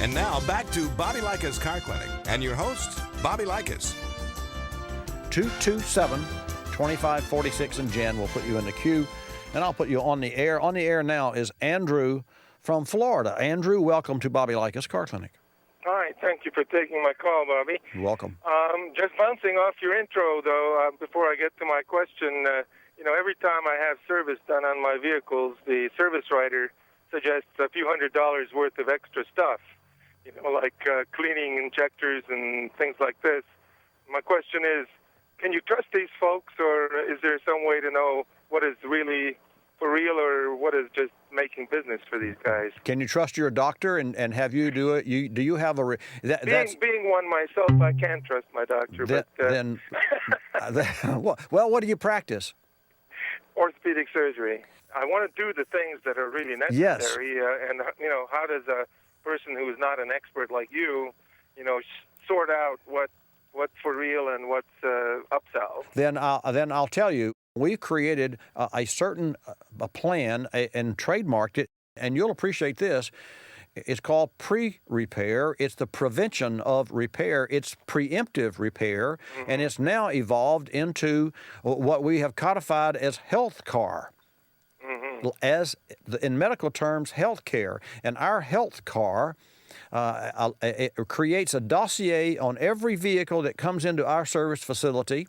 And now back to Bobby Likas Car Clinic and your host, Bobby Likas. 227-2546, and Jen will put you in the queue, and I'll put you on the air. On the air now is Andrew from Florida. Andrew, welcome to Bobby Likas Car Clinic. All right, thank you for taking my call, Bobby. You're welcome. Just bouncing off your intro, though, before I get to my question, every time I have service done on my vehicles, the service writer suggests a few $100s worth of extra stuff, like cleaning injectors and things like this. My question is, can you trust these folks, or is there some way to know what is really for real or what is just making business for these guys? Can you trust your doctor and have you do it? Do you have a... Being one myself, I can trust my doctor. Well, what do you practice? Orthopedic surgery. I want to do the things that are really necessary. Yes. And how does a person who is not an expert like you, sort out what's for real and what's upsell? Then I'll tell you. We've created a certain plan and trademarked it, and you'll appreciate this. It's called pre-repair. It's the prevention of repair. It's preemptive repair, and it's now evolved into what we have codified as health car. As in medical terms, health care. And our health car it creates a dossier on every vehicle that comes into our service facility,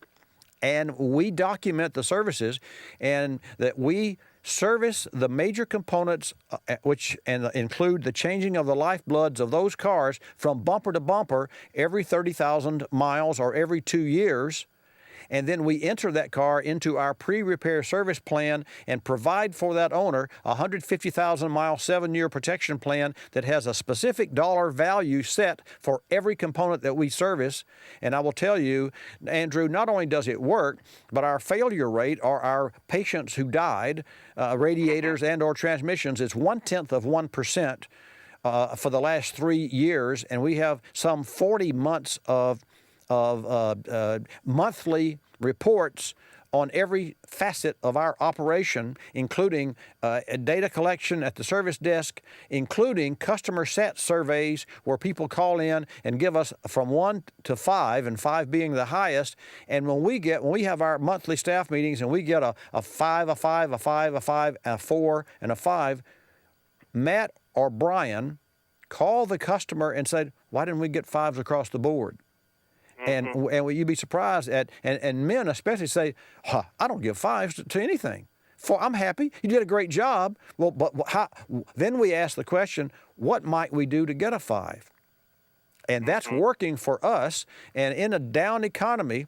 and we document the services, and that we service the major components, which include the changing of the lifebloods of those cars from bumper to bumper every 30,000 miles or every 2 years. And then we enter that car into our pre-repair service plan and provide for that owner a 150,000-mile, 7-year protection plan that has a specific dollar value set for every component that we service. And I will tell you, Andrew, not only does it work, but our failure rate, or our patients who died, radiators and or transmissions, is 0.1% for the last 3 years, and we have some 40 months of monthly reports on every facet of our operation, including data collection at the service desk, including customer sat surveys where people call in and give us from 1 to 5, and 5 being the highest. And when we have our monthly staff meetings and we get a 5, a 5, a 5, a 5, a 4, and a 5, Matt or Brian call the customer and said, "Why didn't we get 5s across the board?" And you'd be surprised and men especially say, "I don't give 5s to anything. I'm happy. You did a great job." Well, but then we ask the question, what might we do to get a 5? And that's working for us. And in a down economy,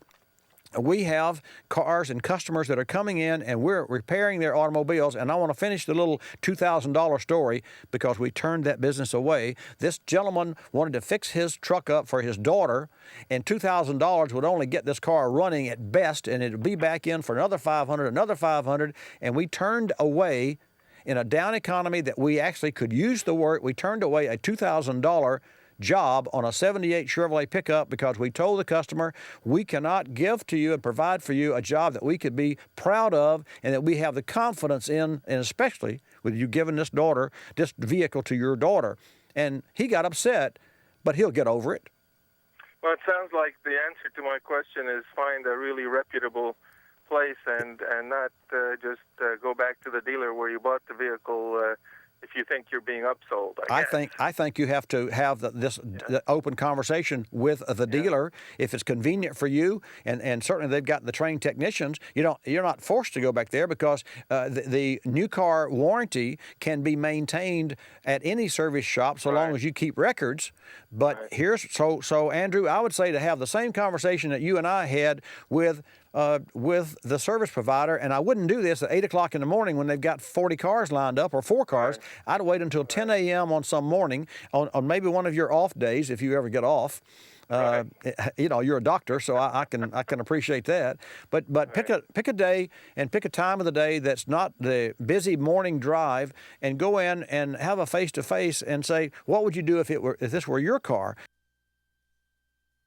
we have cars and customers that are coming in, and we're repairing their automobiles. And I want to finish the little $2,000 story, because we turned that business away. This gentleman wanted to fix his truck up for his daughter, and $2,000 would only get this car running at best, and it would be back in for another $500, and we turned away, in a down economy that we actually could use the work, we turned away a $2,000 job on a 78 Chevrolet pickup, because we told the customer, we cannot give to you and provide for you a job that we could be proud of and that we have the confidence in, and especially with you giving this vehicle to your daughter. And he got upset, but he'll get over it. Well, it sounds like the answer to my question is find a really reputable place and not just go back to the dealer where you bought the vehicle if you think you're being upsold. I think you have to have the open conversation with the dealer if it's convenient for you, and certainly they've got the trained technicians. You're not forced to go back there, because the new car warranty can be maintained at any service shop so long as you keep records. But so Andrew, I would say to have the same conversation that you and I had with the service provider, and I wouldn't do this at 8 o'clock in the morning when they've got 40 cars lined up, or 4 cars. I'd wait until 10 a.m. on some morning, on maybe one of your off days, if you ever get off. You're a doctor, so I can appreciate that. But pick a day and pick a time of the day that's not the busy morning drive, and go in and have a face-to-face and say, what would you do if this were your car?